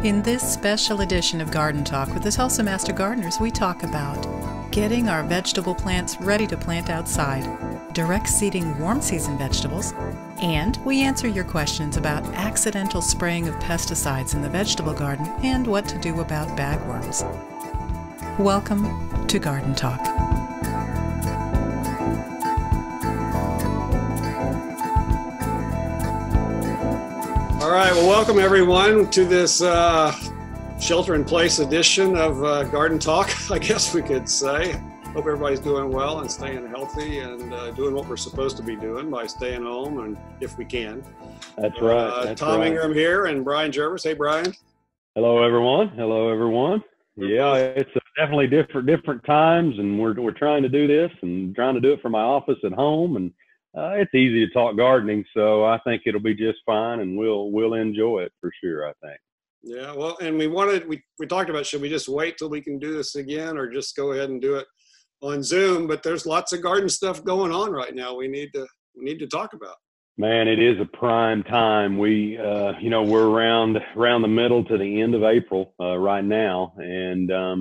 In this special edition of Garden Talk with the Tulsa Master Gardeners, we talk about getting our vegetable plants ready to plant outside, direct seeding warm season vegetables, and we answer your questions about accidental spraying of pesticides in the vegetable garden and what to do about bagworms. Welcome to Garden Talk. All right, well, welcome everyone to this shelter-in-place edition of Garden Talk, I guess we could say. Hope everybody's doing well and staying healthy and doing what we're supposed to be doing by staying home, and if we can. That's right. Tom Ingram here and Brian Jervis. Hey, Brian. Hello, everyone. Hello, everyone. Yeah, it's definitely different times, and we're trying to do this and trying to do it from my office at home, and it's easy to talk gardening, so I think it'll be just fine, and we'll enjoy it for sure, I think. Yeah, well, and we talked about, should we just wait till we can do this again or just go ahead and do it on Zoom? But there's lots of garden stuff going on right now we need to talk about. Man, it is a prime time. We we're around the middle to the end of April right now, and our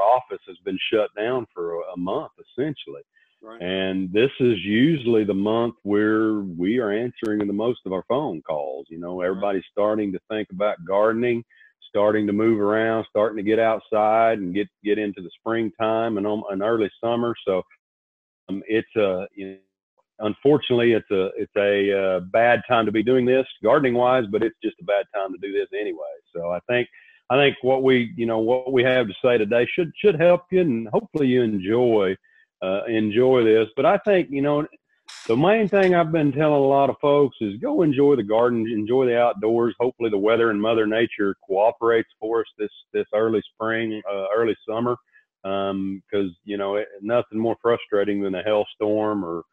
office has been shut down for a month essentially. Right. And this is usually the month where we are answering the most of our phone calls. Everybody's starting to think about gardening, starting to move around, starting to get outside and get into the springtime and early summer. So unfortunately, it's a bad time to be doing this gardening wise, but it's just a bad time to do this anyway. So I think what we have to say today should help you, and hopefully you enjoy this. But I think, the main thing I've been telling a lot of folks is go enjoy the garden, enjoy the outdoors. Hopefully the weather and Mother Nature cooperates for us this early spring, early summer. Because, nothing more frustrating than a hailstorm or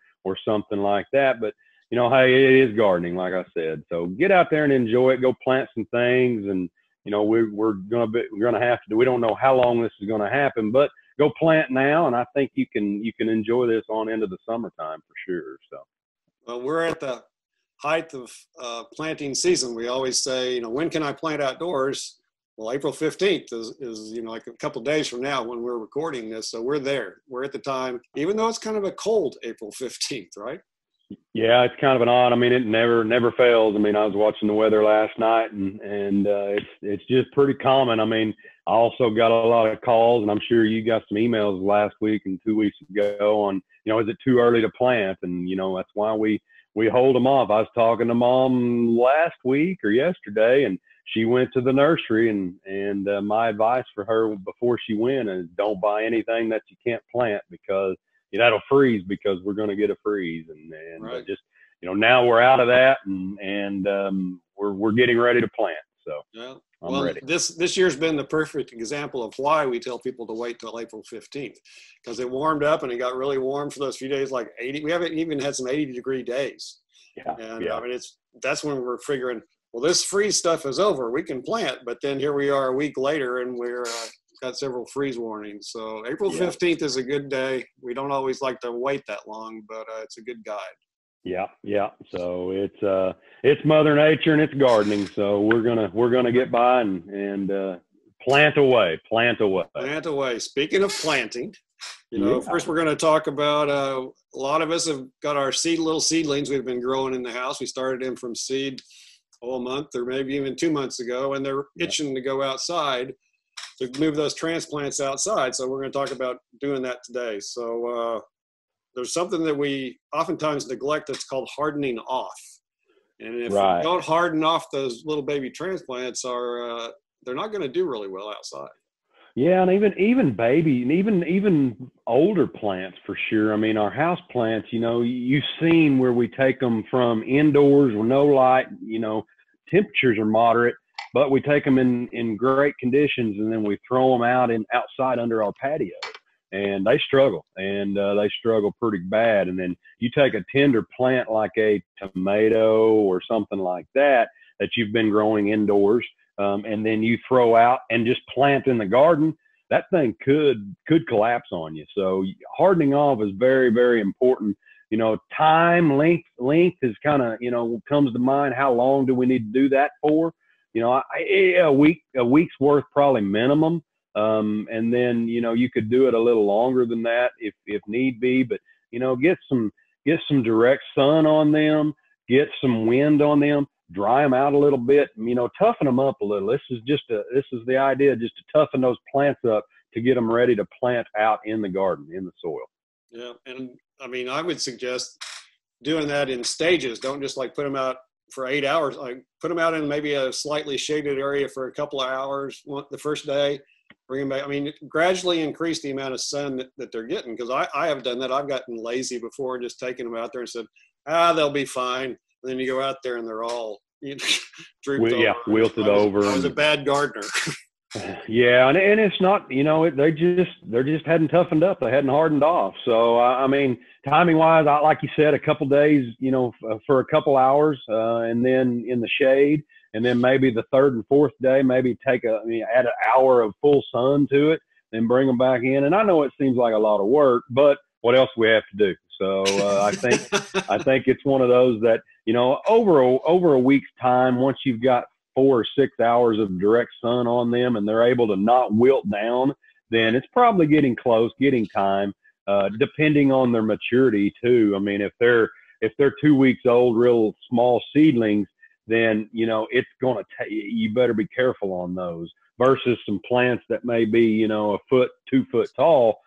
something like that. But, hey, it is gardening, like I said. So get out there and enjoy it. Go plant some things. And, we're going to have to do, we don't know how long this is going to happen, but go plant now, and I think you can enjoy this on into the summertime for sure. So, well, we're at the height of planting season. We always say, when can I plant outdoors? Well, April 15th is like a couple of days from now when we're recording this. So we're there. We're at the time, even though it's kind of a cold April 15th, right? Yeah, it's kind of an odd. I mean, it never fails. I mean, I was watching the weather last night, and it's just pretty common. I mean, I also got a lot of calls, and I'm sure you got some emails last week and 2 weeks ago on, is it too early to plant? And, that's why we hold them off. I was talking to Mom last week or yesterday, and she went to the nursery, and my advice for her before she went is don't buy anything that you can't plant, because that'll freeze, because we're going to get a freeze. And right. Just, now we're out of that, and we're getting ready to plant. So yeah. I'm ready. This year's been the perfect example of why we tell people to wait till April 15th, because it warmed up and it got really warm for those few days, like 80. We haven't even had some 80-degree days. Yeah. And yeah. I mean, that's when we're figuring, well, this freeze stuff is over. We can plant. But then here we are a week later, and we're got several freeze warnings. So April 15th is a good day. We don't always like to wait that long, but it's a good guide. Yeah. So it's Mother Nature and it's gardening. So we're gonna get by and plant away. Plant away. Speaking of planting, first we're going to talk about a lot of us have got our little seedlings we've been growing in the house. We started them from seed a month or maybe even 2 months ago, and they're itching to go outside, to move those transplants outside. So we're going to talk about doing that today. So there's something that we oftentimes neglect that's called hardening off. And if we don't harden off those little baby transplants, they're not going to do really well outside. Yeah, and even baby, and even older plants for sure. I mean, our house plants, you've seen where we take them from indoors with no light, temperatures are moderate, but we take them in great conditions, and then we throw them outside under our patio, and they struggle pretty bad. And then you take a tender plant like a tomato or something like that you've been growing indoors, and then you throw out and just plant in the garden, that thing could collapse on you. So hardening off is very, very important. Time, length is kind of, comes to mind. How long do we need to do that for? a week's worth probably minimum. And then, you could do it a little longer than that if need be, but, get some direct sun on them, get some wind on them, dry them out a little bit, toughen them up a little. This is the idea, just to toughen those plants up to get them ready to plant out in the garden, in the soil. Yeah. And I mean, I would suggest doing that in stages. Don't just like put them out for 8 hours. Like put them out in maybe a slightly shaded area for a couple of hours the first day, bring them back. I mean, gradually increase the amount of sun that they're getting. Because I have done that. I've gotten lazy before and just taken them out there and said, they'll be fine. And then you go out there and they're all drooped over. Yeah, wilted over. I was a bad gardener. Yeah, and it's not, they just hadn't toughened up. They hadn't hardened off. So, I mean, timing wise, like you said, a couple days, for a couple hours, and then in the shade, and then maybe the third and fourth day, maybe add an hour of full sun to it, then bring them back in. And I know it seems like a lot of work, but what else do we have to do? So I think it's one of those that, over a week's time, once you've got 4 or 6 hours of direct sun on them and they're able to not wilt down, then it's probably getting time, depending on their maturity too. I mean, if they're 2 weeks old, real small seedlings, then, it's going to you better be careful on those versus some plants that may be, a foot, 2 foot tall.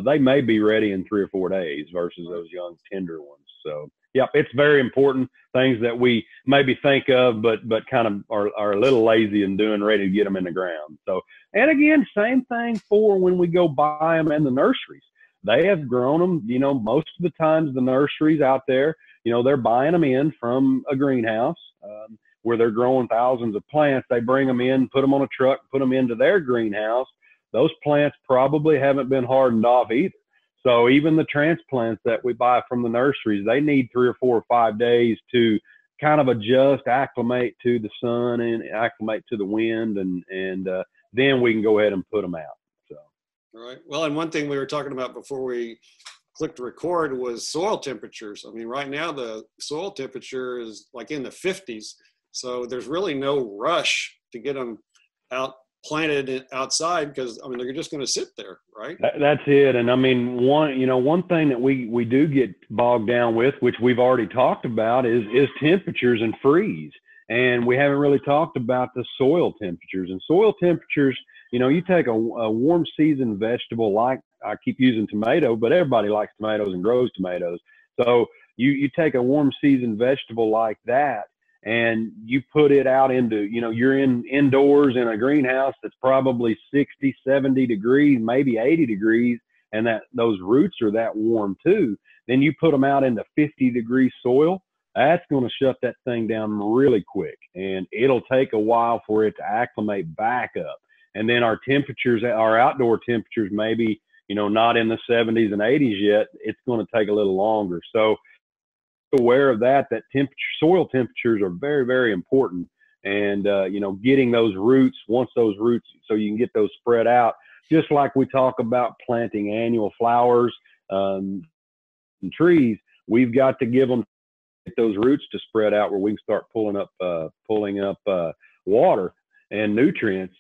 They may be ready in 3 or 4 days versus those young tender ones. So, yep, it's very important, things that we maybe think of, but kind of are a little lazy in doing, ready to get them in the ground. So, and again, same thing for when we go buy them in the nurseries. They have grown them, most of the times the nurseries out there, they're buying them in from a greenhouse where they're growing thousands of plants. They bring them in, put them on a truck, put them into their greenhouse. Those plants probably haven't been hardened off either. So even the transplants that we buy from the nurseries, they need 3 or 4 or 5 days to kind of adjust, acclimate to the sun and acclimate to the wind, and then we can go ahead and put them out. So, all right. Well, and one thing we were talking about before we clicked record was soil temperatures. I mean, right now the soil temperature is like in the 50s, so there's really no rush to get them out planted outside, because I mean they're just going to sit there, right? That's it. And I mean, one thing that we do get bogged down with, which we've already talked about, is temperatures and freeze. And we haven't really talked about the soil temperatures. And soil temperatures, you take a warm season vegetable, like I keep using tomato, but everybody likes tomatoes and grows tomatoes. So you take a warm season vegetable like that, and you put it out into, you're indoors in a greenhouse that's probably 60, 70 degrees, maybe 80 degrees, and those roots are that warm too. Then you put them out into 50-degree soil. That's going to shut that thing down really quick, and it'll take a while for it to acclimate back up. And then our temperatures, our outdoor temperatures, maybe, not in the 70s and 80s yet. It's going to take a little longer. So aware of that soil temperatures are very, very important. And, getting those roots, so you can get those spread out, just like we talk about planting annual flowers and trees, we've got to give them those roots to spread out where we can start pulling up water and nutrients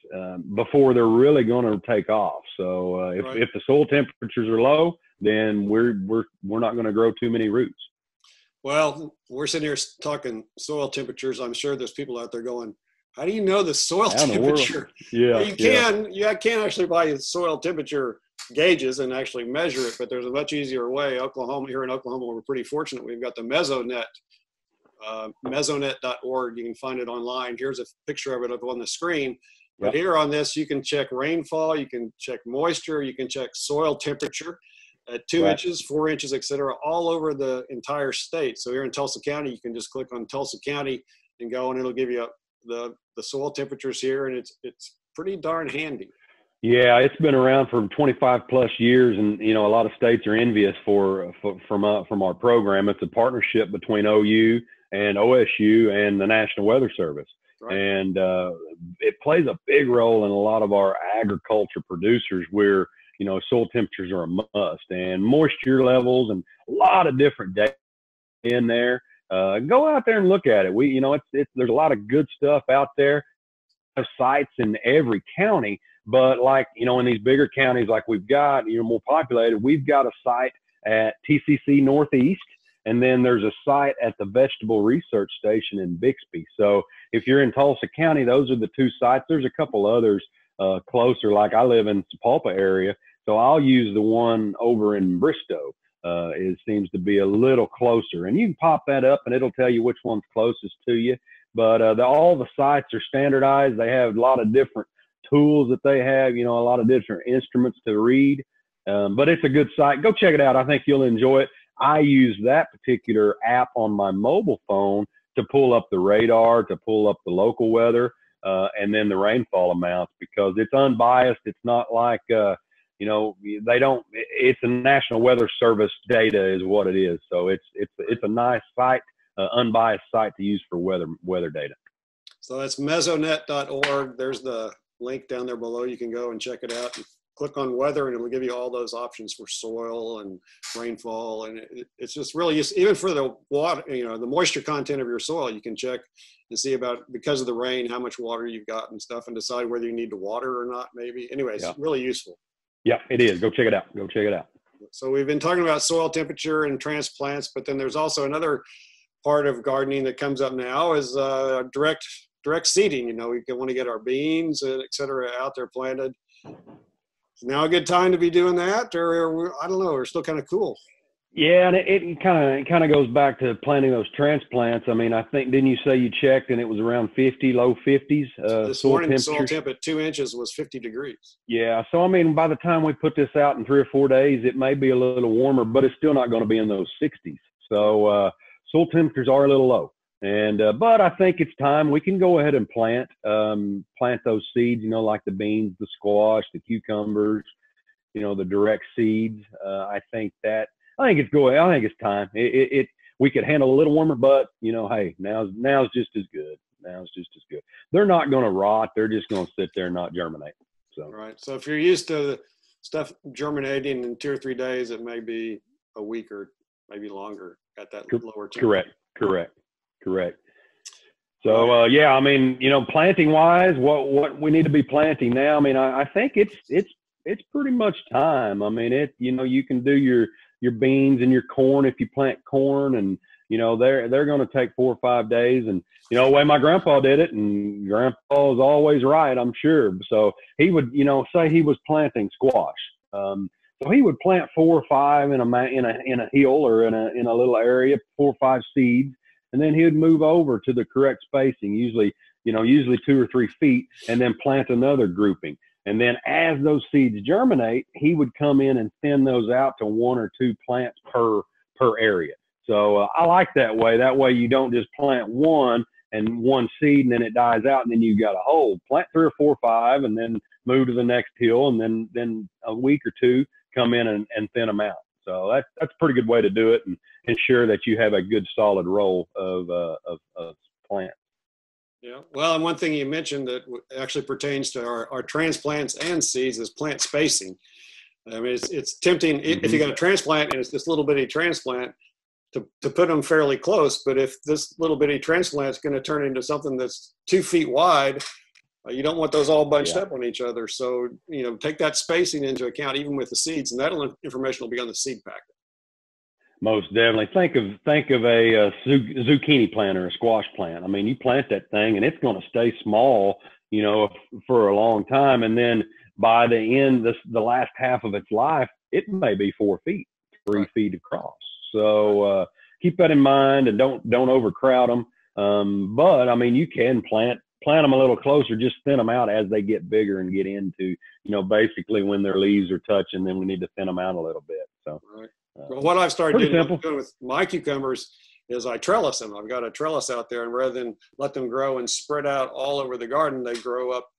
before they're really going to take off. So if the soil temperatures are low, then we're not going to grow too many roots. Well, we're sitting here talking soil temperatures. I'm sure there's people out there going, how do you know the soil temperature? Yeah, well, you can actually buy soil temperature gauges and actually measure it, but there's a much easier way. Here in Oklahoma, we're pretty fortunate. We've got the Mesonet, mesonet.org. You can find it online. Here's a picture of it up on the screen. But here on this, you can check rainfall, you can check moisture, you can check soil temperature at 2 inches, 4 inches, et cetera, all over the entire state. So here in Tulsa County, you can just click on Tulsa County and go, and it'll give you the soil temperatures here, and it's pretty darn handy. Yeah, it's been around for 25 plus years, and a lot of states are envious from our program. It's a partnership between OU and OSU and the National Weather Service. Right. And it plays a big role in a lot of our agriculture producers where, soil temperatures are a must, and moisture levels and a lot of different data in there. Go out there and look at it. There's a lot of good stuff out there. have sites in every county, but like, you know, in these bigger counties like we've got, you know, more populated, we've got a site at TCC Northeast, and then there's a site at the Vegetable Research Station in Bixby. So if you're in Tulsa County, those are the two sites. There's a couple others closer, like I live in Sapulpa area, so I'll use the one over in Bristow. It seems to be a little closer, and you can pop that up and it'll tell you which one's closest to you. But all the sites are standardized. They have a lot of different tools that they have, you know, a lot of different instruments to read. But it's a good site. Go check it out. I think you'll enjoy it. I use that particular app on my mobile phone to pull up the radar, to pull up the local weather, and then the rainfall amounts, because it's unbiased. It's not like, you know, they don't, it's a National Weather Service data is what it is. So it's a nice site, unbiased site to use for weather data. So that's mesonet.org. There's the link down there below. You can go and check it out. Click on weather and it'll give you all those options for soil and rainfall. And it's just really useful, even for the water, you know, the moisture content of your soil. You can check and see about, because of the rain, how much water you've got and stuff, and decide whether you need to water or not, maybe. Anyway, it's really useful. Yeah, it is. Go check it out. Go check it out. So we've been talking about soil temperature and transplants, but then there's also another part of gardening that comes up now is direct seeding. You know, we want to get our beans, et cetera, out there planted. Is now a good time to be doing that, or I don't know, we're still kind of cool? Yeah, and it kind of goes back to planting those transplants. I mean, I think, didn't you say you checked and it was around 50, low 50s? This morning, the soil temp at 2 inches was 50 degrees. Yeah, so I mean, by the time we put this out in 3 or 4 days, it may be a little warmer, but it's still not going to be in those 60s. So soil temperatures are a little low. And but I think it's time we can go ahead and plant those seeds, you know, like the beans, the squash, the cucumbers, you know, the direct seeds. I think it's time. We could handle a little warmer, but you know, hey, now's just as good. Now's just as good. They're not going to rot. They're just going to sit there and not germinate. So right. So if you're used to stuff germinating in 2 or 3 days, it may be a week or maybe longer at that lower temperature. Correct. So yeah, I mean, you know, planting wise, what we need to be planting now. I mean, I think it's pretty much time. I mean, you know, you can do your beans and your corn if you plant corn, and you know, they're going to take 4 or 5 days. And you know, the way my grandpa did it, and grandpa is always right, I'm sure. So he would, you know, say he was planting squash. So he would plant 4 or 5 in a hill or in a little area, 4 or 5 seeds. And then he would move over to the correct spacing, usually 2 or 3 feet, and then plant another grouping. And then as those seeds germinate, he would come in and thin those out to 1 or 2 plants per area. So I like that way. That way you don't just plant one seed and then it dies out and then you've got a hole. Plant 3 or 4 or 5 and then move to the next hill, and then a week or 2 come in and thin them out. So that's a pretty good way to do it and ensure that you have a good solid row of plants. Yeah. Well, and one thing you mentioned that actually pertains to our transplants and seeds is plant spacing. I mean, it's tempting if you got a transplant and it's this little bitty transplant to put them fairly close. But if this little bitty transplant is going to turn into something that's 2 feet wide, you don't want those all bunched up on each other. So, you know, take that spacing into account, even with the seeds, and that information will be on the seed packet. Most definitely. Think of a zucchini plant or a squash plant. I mean, you plant that thing and it's going to stay small, you know, for a long time. And then by the end, the last half of its life, it may be 4 feet, 3 feet across. So keep that in mind and don't overcrowd them. But I mean, you can plant them a little closer, just thin them out as they get bigger and get into, you know, basically when their leaves are touching, then we need to thin them out a little bit. So, well, what I've started doing with my cucumbers is I trellis them. I've got a trellis out there, and rather than let them grow and spread out all over the garden, they grow up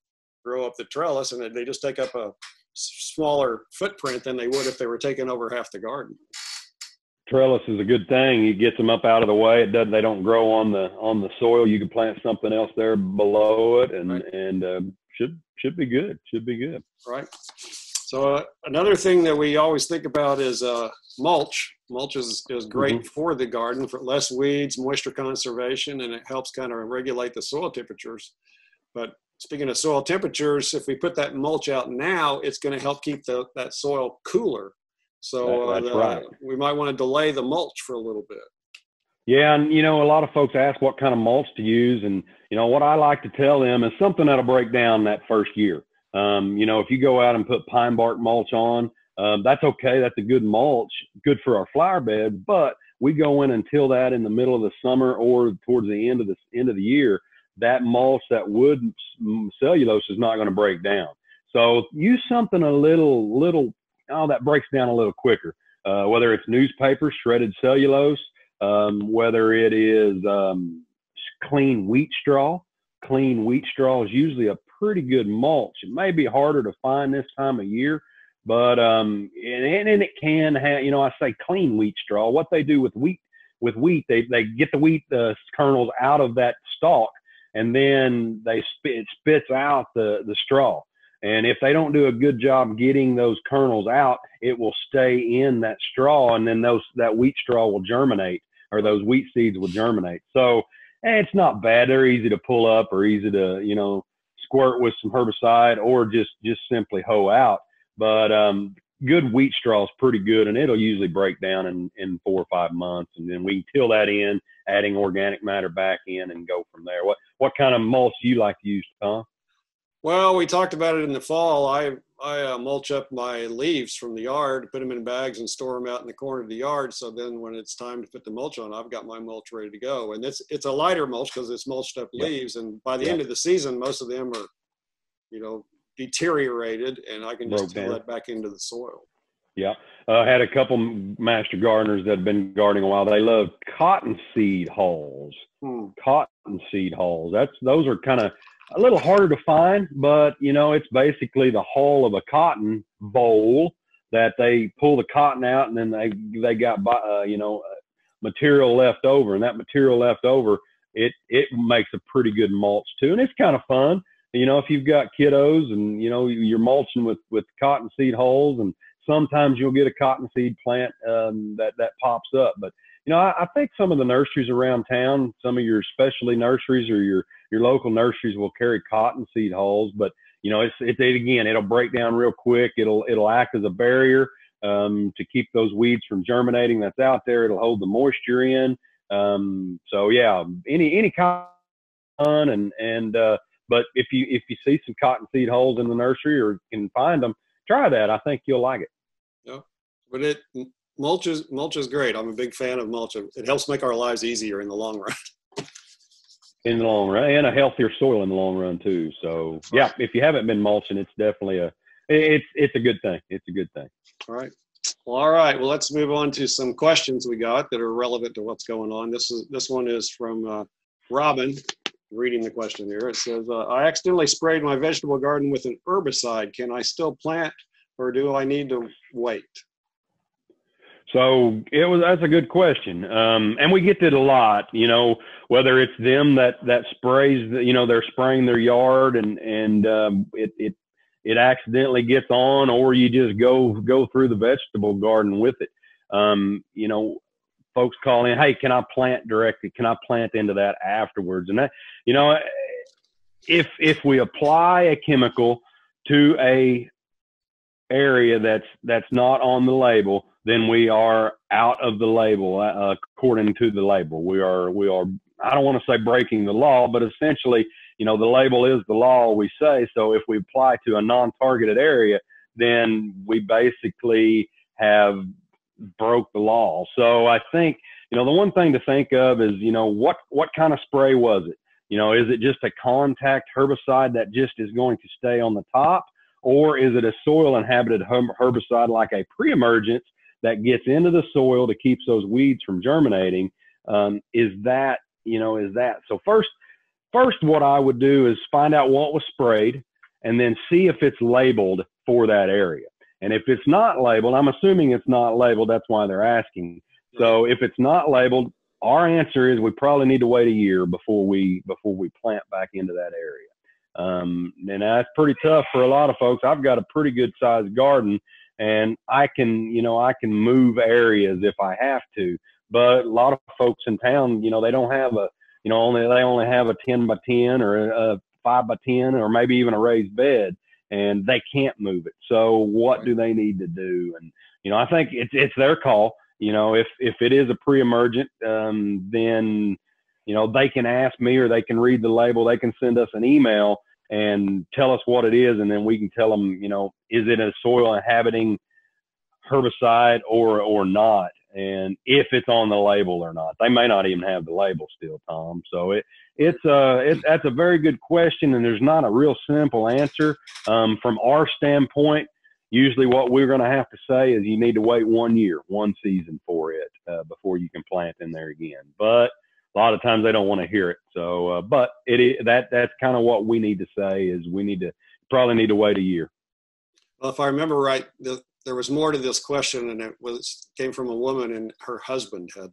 the trellis, and they just take up a smaller footprint than they would if they were taking over half the garden. Trellis is a good thing. It gets them up out of the way. They don't grow on the soil. You can plant something else there below it, and should be good. Should be good. Right. So another thing that we always think about is mulch. Mulch is great for the garden, for less weeds, moisture conservation, and it helps kind of regulate the soil temperatures. But speaking of soil temperatures, if we put that mulch out now, it's going to help keep that soil cooler. So That's right. we might want to delay the mulch for a little bit. Yeah, and a lot of folks ask what kind of mulch to use, and what I like to tell them is something that'll break down that first year. If you go out and put pine bark mulch on, that's okay. That's a good mulch, good for our flower bed. But we go in and till that in the middle of the summer or towards the end of the year. That mulch, that wood cellulose, is not going to break down. So use something a little that breaks down a little quicker. Whether it's newspaper, shredded cellulose. Whether it is clean wheat straw. Clean wheat straw is usually a pretty good mulch. It may be harder to find this time of year, but and it can have, I say clean wheat straw. What they do with wheat, they get the wheat kernels out of that stalk, and then it spits out the straw. And if they don't do a good job getting those kernels out, it will stay in that straw, and then that wheat straw will germinate, or those wheat seeds will germinate. So it's not bad. They're easy to pull up, or easy to, squirt with some herbicide, or just simply hoe out. But good wheat straw is pretty good, and it'll usually break down in 4 or 5 months. And then we can till that in, adding organic matter back in, and go from there. What kind of mulch do you like to use, Tom? Well, we talked about it in the fall. I mulch up my leaves from the yard, put them in bags, and store them out in the corner of the yard. So then when it's time to put the mulch on, I've got my mulch ready to go. And it's a lighter mulch because it's mulched up leaves. And by the end of the season, most of them are, deteriorated, and I can just fill that back into the soil. Yeah. I had a couple master gardeners that have been gardening a while. They love cottonseed hulls. Cottonseed hulls. Those are kind of a little harder to find, but it's basically the hull of a cotton boll that they pull the cotton out, and then they got material left over, and that material left over, it makes a pretty good mulch too, and it's kind of fun. If you've got kiddos and you're mulching with cottonseed hulls, and sometimes you'll get a cottonseed plant that pops up. But I think some of the nurseries around town, some of your specialty nurseries or your local nurseries will carry cottonseed hulls. But it'll break down real quick. It'll act as a barrier to keep those weeds from germinating that's out there. It'll hold the moisture in. So yeah, any kind of but if you see some cottonseed hulls in the nursery or can find them, try that. I think you'll like it. Yeah, but mulch is great. I'm a big fan of mulch. It helps make our lives easier in the long run. In the long run, and a healthier soil in the long run too. So yeah, if you haven't been mulching, it's definitely it's a good thing. It's a good thing. All right. Well, let's move on to some questions we got that are relevant to what's going on. This one is from Robin. Reading the question here, it says, I accidentally sprayed my vegetable garden with an herbicide. Can I still plant, or do I need to wait? So that's a good question. And we get that a lot, whether it's them that sprays, they're spraying their yard and it accidentally gets on, or you just go through the vegetable garden with it. Folks call in, hey, can I plant directly? Can I plant into that afterwards? And that, if we apply a chemical to a area that's not on the label, then we are out of the label, according to the label. We are, I don't want to say breaking the law, but essentially, the label is the law, we say. So if we apply to a non-targeted area, then we basically have broke the law. So I think, the one thing to think of is, what kind of spray was it? Is it just a contact herbicide that just is going to stay on the top? Or is it a soil inhabited herbicide like a pre-emergence that gets into the soil to keep those weeds from germinating? Is that? So first, what I would do is find out what was sprayed and then see if it's labeled for that area. And if it's not labeled, I'm assuming it's not labeled. That's why they're asking. So if it's not labeled, our answer is we probably need to wait a year before we plant back into that area. And that's pretty tough for a lot of folks. I've got a pretty good sized garden, and I can move areas if I have to. But a lot of folks in town, they don't have they only have a 10 by 10 or a 5x10 or maybe even a raised bed, and they can't move it. So what do they need to do? And, I think it's their call. If it is a pre-emergent, then, they can ask me, or they can read the label. They can send us an email and tell us what it is. And then we can tell them, is it a soil inhabiting herbicide or not? And if it's on the label or not. They may not even have the label still, Tom. So that's a very good question, and there's not a real simple answer. From our standpoint, usually what we're going to have to say is you need to wait 1 year, one season for it before you can plant in there again. But a lot of times they don't want to hear it. So, but that's kind of what we need to say is we probably need to wait a year. Well, if I remember right, there was more to this question, and it came from a woman, and her husband had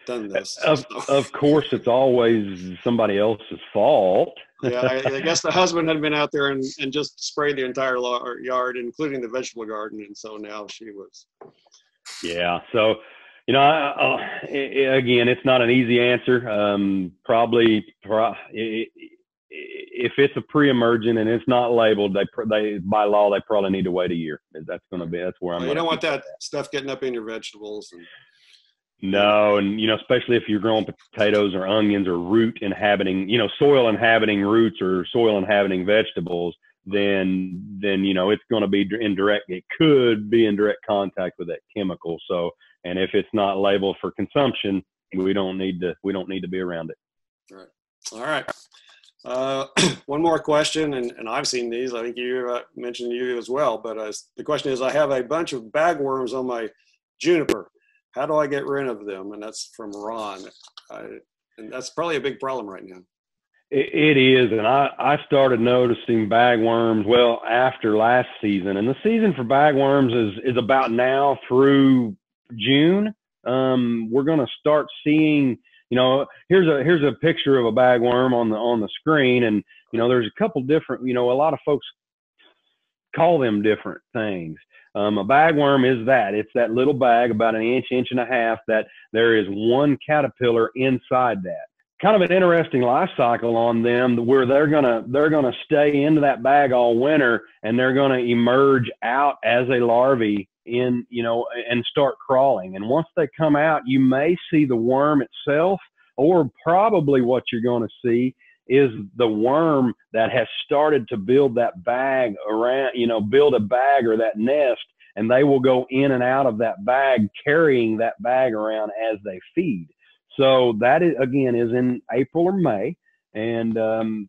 done this. Of course, it's always somebody else's fault. Yeah, I guess the husband had been out there and just sprayed the entire yard, including the vegetable garden, and so now she was. Yeah, so again, it's not an easy answer. Probably if it's a pre-emergent and it's not labeled, they by law they probably need to wait a year. That's where I'm. You don't want that stuff getting up in your vegetables. No, and especially if you're growing potatoes or onions or soil inhabiting roots or soil inhabiting vegetables, then it's going to be it could be in direct contact with that chemical. So, and if it's not labeled for consumption, we don't need to be around it. All right. One more question, and I've seen these. I think you mentioned you as well. But the question is, I have a bunch of bagworms on my juniper. How do I get rid of them? And that's from Ron. And that's probably a big problem right now. It is, and I started noticing bagworms after last season, and the season for bagworms is about now through June. We're going to start seeing. Here's a picture of a bagworm on the screen, and there's a couple different. A lot of folks call them different things. A bagworm is it's that little bag about an inch and a half that there is one caterpillar inside that. Kind of an interesting life cycle on them, where they're gonna stay into that bag all winter, and they're gonna emerge out as a larvae and start crawling. And once they come out, you may see the worm itself, or probably what you're going to see is the worm that has started to build that bag around, build a bag or that nest, and they will go in and out of that bag, carrying that bag around as they feed. So that is in April or May. And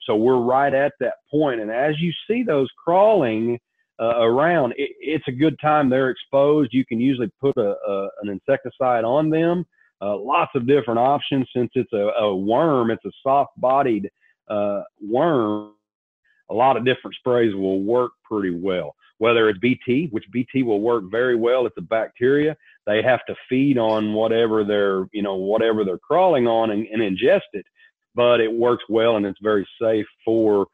so we're right at that point. And as you see those crawling around, it's a good time. They're exposed. You can usually put an insecticide on them. Lots of different options. Since it's a worm, it's a soft-bodied worm, a lot of different sprays will work pretty well. Whether it's BT, which BT will work very well, it's a bacteria. They have to feed on whatever they're crawling on and ingest it, but it works well, and it's very safe for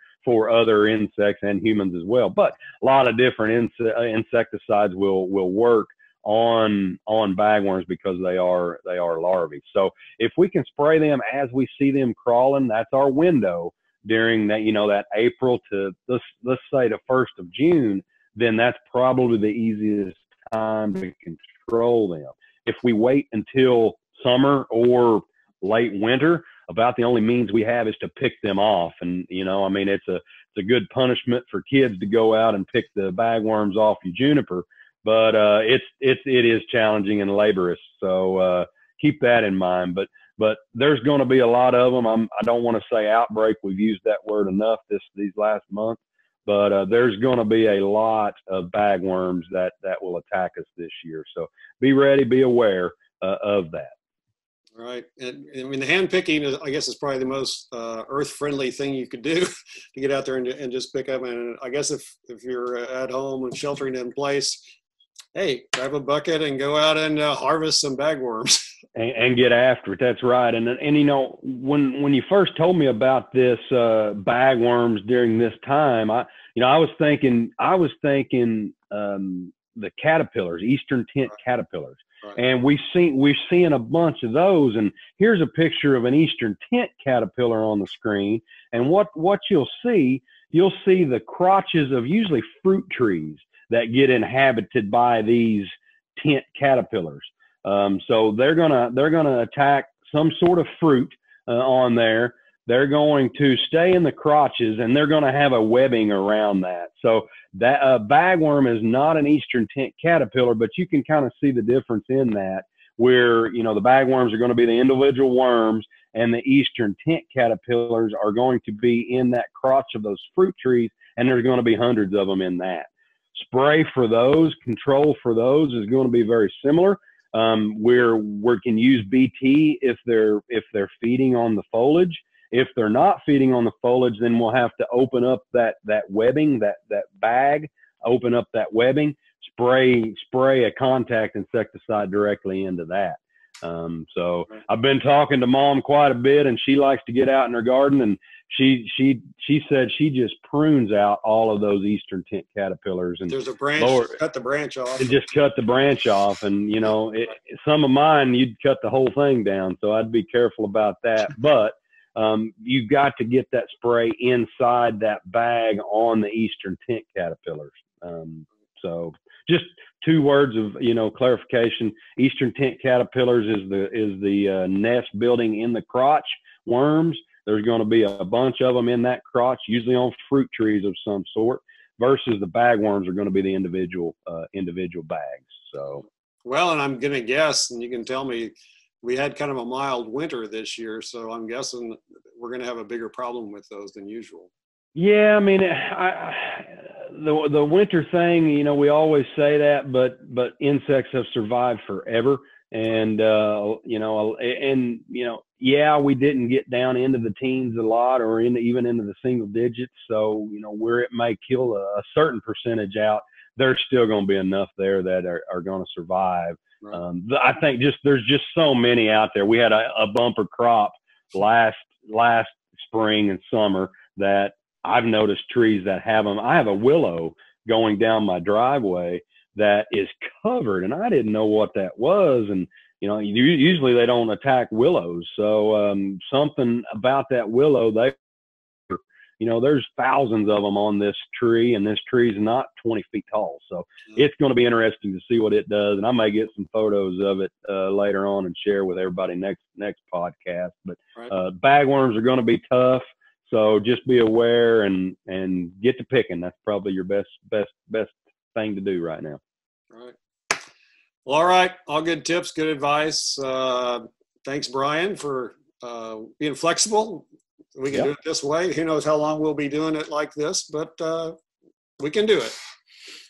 other insects and humans as well. But a lot of different insecticides will work on bagworms because they are larvae. So if we can spray them as we see them crawling, that's our window during that, that April to let's say the 1st of June, then that's probably the easiest time to control them. If we wait until summer or late winter, about the only means we have is to pick them off. And, it's a good punishment for kids to go out and pick the bagworms off your juniper, but it is challenging and laborious. So keep that in mind. But there's going to be a lot of them. I don't want to say outbreak. We've used that word enough these last months, but there's going to be a lot of bagworms that will attack us this year. So be ready, be aware of that. All right. And the hand picking, I guess, is probably the most earth-friendly thing you could do to get out there and just pick up. And I guess if you're at home and sheltering in place, hey, grab a bucket and go out and harvest some bagworms. And get after it. That's right. And when you first told me about this bagworms during this time, I was thinking the caterpillars, Eastern tint caterpillars. Right. And we've seen a bunch of those. And here's a picture of an Eastern tint caterpillar on the screen. And what you'll see the crotches of usually fruit trees that get inhabited by these tint caterpillars. So they're gonna attack some sort of fruit on there. They're going to stay in the crotches, and they're going to have a webbing around that. So that bagworm is not an Eastern tint caterpillar, but you can kind of see the difference in that, where, you know, the bagworms are going to be the individual worms, and the Eastern tint caterpillars are going to be in that crotch of those fruit trees, and there's going to be hundreds of them in that. Spray for those, control for those is going to be very similar. We can use BT if they're feeding on the foliage. If they're not feeding on the foliage, then we'll have to open up that webbing, that bag, open up that webbing, spray a contact insecticide directly into that. So I've been talking to Mom quite a bit, and she likes to get out in her garden, and she said she just prunes out all of those Eastern tint caterpillars. And there's a branch, cut the branch off. And just cut the branch off. And, you know, some of mine, you'd cut the whole thing down. So I'd be careful about that. But you've got to get that spray inside that bag on the Eastern tint caterpillars. So just 2 words of, you know, clarification. Eastern tint caterpillars is the nest building in the crotch worms. There's going to be a bunch of them in that crotch, usually on fruit trees of some sort, versus the bagworms are going to be the individual bags. So, well, and I'm going to guess, and you can tell me, we had kind of a mild winter this year, so I'm guessing we're going to have a bigger problem with those than usual. Yeah, I mean, the winter thing, you know, we always say that, but insects have survived forever, and yeah, we didn't get down into the teens a lot, or even into the single digits. So, you know, where it may kill a certain percentage out, there's still going to be enough there that are going to survive. Right. I think there's just so many out there. We had a bumper crop last spring and summer that I've noticed trees that have them. I have a willow going down my driveway that is covered, and I didn't know what that was. And, you know, usually they don't attack willows. So something about that willow, you know, there's thousands of them on this tree, and this tree is not 20 feet tall. So it's going to be interesting to see what it does. And I may get some photos of it later on and share with everybody next podcast. But bagworms are going to be tough. So just be aware and get to picking. That's probably your best thing to do right now. Right. Well, all right. All good tips, good advice. Thanks, Brian, for being flexible. We can do it this way. Who knows how long we'll be doing it like this, but we can do it.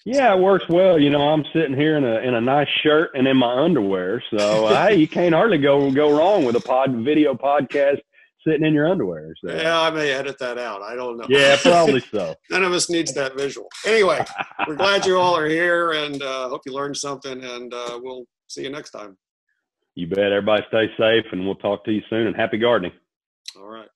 Yeah, it works well. You know, I'm sitting here in a nice shirt and in my underwear. So, hey, you can't hardly go wrong with a video podcast sitting in your underwear. So. Yeah, I may edit that out. I don't know. Yeah, probably so. None of us needs that visual. Anyway, we're glad you all are here, and hope you learned something, and we'll see you next time. You bet. Everybody stay safe, and we'll talk to you soon, and happy gardening. All right.